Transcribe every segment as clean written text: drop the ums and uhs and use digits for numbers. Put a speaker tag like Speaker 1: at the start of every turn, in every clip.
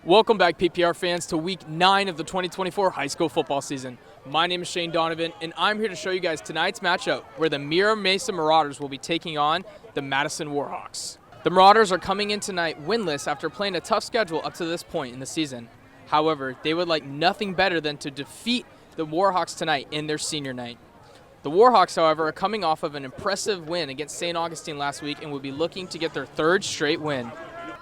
Speaker 1: Welcome back, PPR fans, to Week 9 of the 2024 high school football season. My name is Shane Donovan, and I'm here to show you guys tonight's matchup where the Mira Mesa Marauders will be taking on the Madison Warhawks. The Marauders are coming in tonight winless after playing a tough schedule up to this point in the season. However, they would like nothing better than to defeat the Warhawks tonight in their senior night. The Warhawks, however, are coming off of an impressive win against St. Augustine last week and will be looking to get their third straight win.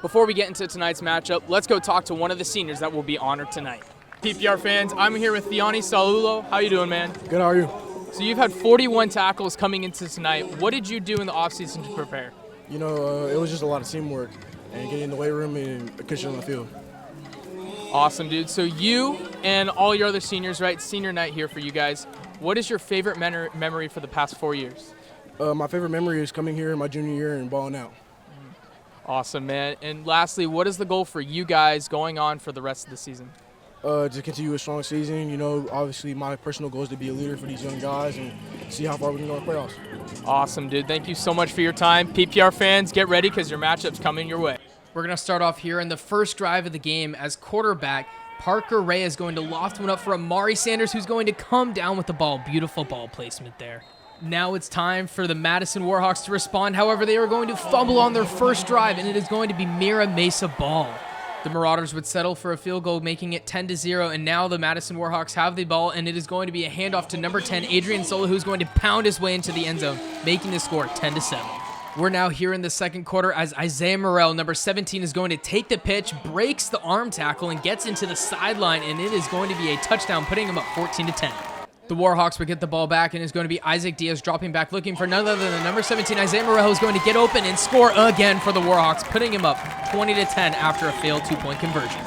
Speaker 1: Before we get into tonight's matchup, let's go talk to one of the seniors that will be honored tonight. PPR fans, I'm here with Thiani Salulo. How you doing, man?
Speaker 2: Good, how are you?
Speaker 1: So you've had 41 tackles coming into tonight. What did you do in the offseason to prepare?
Speaker 2: You know, it was just a lot of teamwork and getting in the weight room and cushion on the field.
Speaker 1: Awesome, dude. So you and all your other seniors, right? Senior night here for you guys. What is your favorite memory for the past 4 years?
Speaker 2: My favorite memory is coming here in my junior year and balling out.
Speaker 1: Awesome, man. And lastly, what is the goal for you guys going on for the rest of the season?
Speaker 2: To continue a strong season. You know, obviously my personal goal is to be a leader for these young guys and see how far we can go in the playoffs.
Speaker 1: Awesome, dude. Thank you so much for your time. PPR fans, get ready because your matchup's coming your way.
Speaker 3: We're going to start off here in the first drive of the game as quarterback Parker Ray is going to loft one up for Amari Sanders, who's going to come down with the ball. Beautiful ball placement there. Now it's time for the Madison Warhawks to respond. However, they are going to fumble on their first drive, and it is going to be Mira Mesa ball. The Marauders would settle for a field goal, making it 10-0, and now the Madison Warhawks have the ball, and it is going to be a handoff to number 10, Adrian Sola, who's going to pound his way into the end zone, making the score 10-7. We're now here in the second quarter as Isaiah Morrell, number 17, is going to take the pitch, breaks the arm tackle, and gets into the sideline, and it is going to be a touchdown, putting him up 14-10. The Warhawks would get the ball back, and it's going to be Isaac Diaz dropping back, looking for none other than the number 17, Isaiah Morrell, who's going to get open and score again for the Warhawks, putting him up 20-10 after a failed two-point conversion.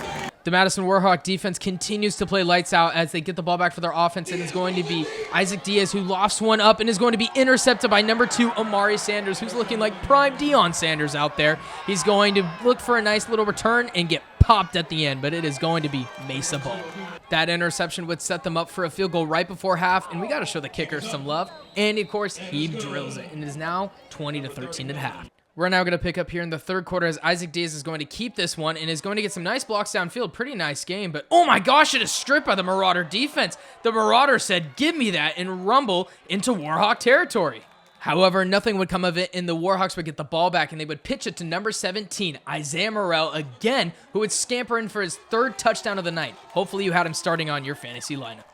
Speaker 3: The Madison Warhawk defense continues to play lights out as they get the ball back for their offense, and it's going to be Isaac Diaz who lofts one up and is going to be intercepted by number 2, Amari Sanders, who's looking like prime Deion Sanders out there. He's going to look for a nice little return and get popped at the end, but it is going to be Mesa ball. That interception would set them up for a field goal right before half, and we got to show the kicker some love. And of course, he drills it, and it is now 20-13 at half. We're now going to pick up here in the third quarter as Isaac Diaz is going to keep this one and is going to get some nice blocks downfield. Pretty nice game, but oh my gosh, it is stripped by the Marauder defense. The Marauder said, give me that, and rumble into Warhawk territory. However, nothing would come of it, and the Warhawks would get the ball back, and they would pitch it to number 17, Isaiah Morrell, again, who would scamper in for his third touchdown of the night. Hopefully you had him starting on your fantasy lineup.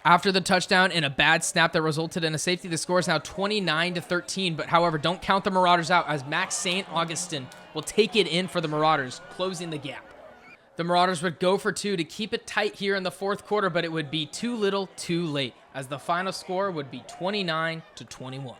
Speaker 3: After the touchdown and a bad snap that resulted in a safety, the score is now 29-13, but however, don't count the Marauders out as Max St. Augustine will take it in for the Marauders, closing the gap. The Marauders would go for 2 to keep it tight here in the fourth quarter, but it would be too little, too late, as the final score would be 29-21.